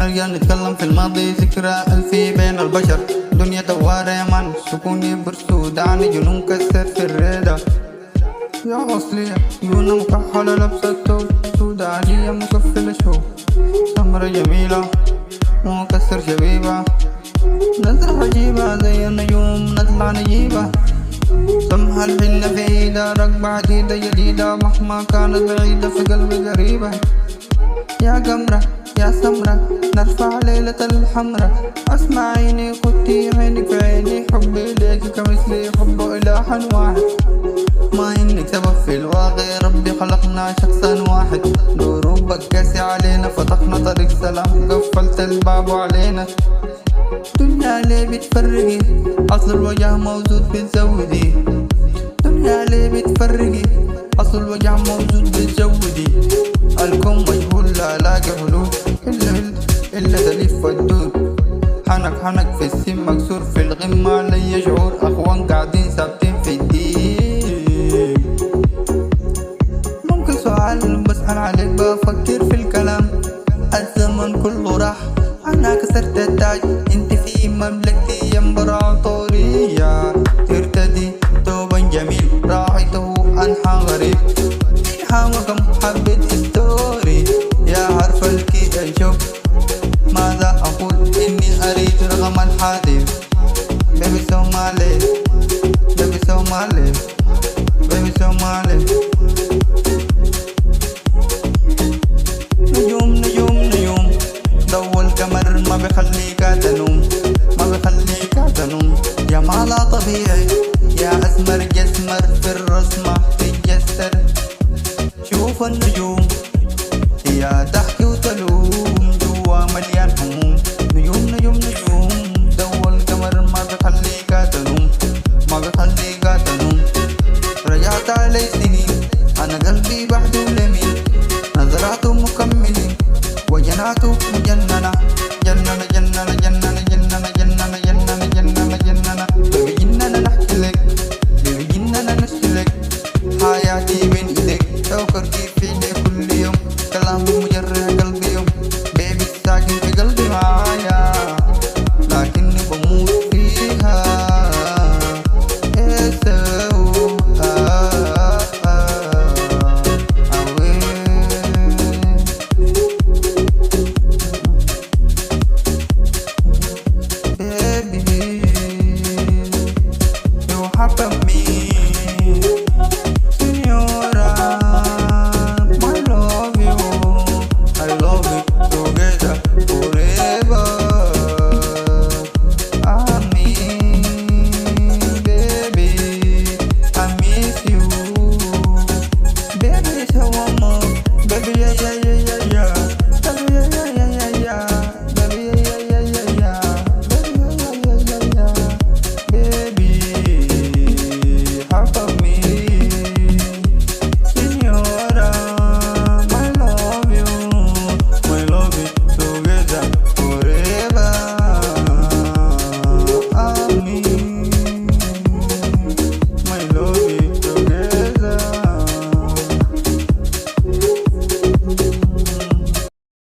نرجع نتكلم في الماضي، ذكرى ألفي بين البشر. دنيا دوارة يا مان، سكوني برسوداني، جنون كسر في الريدة يا أصلية. جونة مكحلة لابسة الثوب، سودانية مكفلة شوف، سمرة جميلة ومكسر شبيبة، نزرة عجيبة زي النجوم نطلع نجيبة. سمها الحنة في ايدها، ركبة جديدة جديدة مهما كانت بعيدة في قلبي قريبة. يا قمرة يا سمرة نرفع ليلة الحمرة، اسمع عيني خدي عينك في عيني، حبي ليك كمثلي حبه إله واحد. ما إنك سبب في الواقع، ربي خلقنا شخصا واحد. دروبك قاسي علينا، فتحنا طريق سلام قفلت الباب علينا. دنيا ليه بتفرقي، أصل الوجع موجود بتزودي. دنيا ليه بتفرقي، أصل الوجع موجود بتزودي. الكون مجهول لا لاقي حلول، إلا تلف الدود. حنك في السن مكسور في الغمة لي شعور، أخوان قاعدين ثابتين في الدين. ممكن سؤال بسأل عليك بفكر في الكلام، الزمن كله راح أنا كسرت التاج، انت في مملكتي امبراطورية. ترتدي ثوبا جميل راعيته أنحى غريب، إلهامكم حبة ستوري يا حرف الكي الشوف. ماذا أقول إني أريد رقم الحاتف، بيبي سومالي بيبي سومالي بيبي سومالي. نجوم ضو القمر ما بيخليك تنوم، ما بيخليك تنوم. جمالها طبيعي يا أسمر جسمر، في الرسمة تتجسر. شوف النجوم هي تحكي وتلوم، جوا مليان هموم. نجوم ضو القمر ما بيخليك تنوم، ما بيخليك تنوم. رجعت علي سنين أنا قلبي بحده لمين، نظراته مكملين وجناته مجننة، جننة جننة جننة جننة جننة جننة جننة جننة. بيبي جننة نحكي لك، بيبي جننة نشكي لك، حياتي بين ايدك. فكر كيف فيني كل يوم، كلامي مجرح قلبي يوم. بيبي ساكن في قلبي معايا، لكني بموت فيها. I love it together.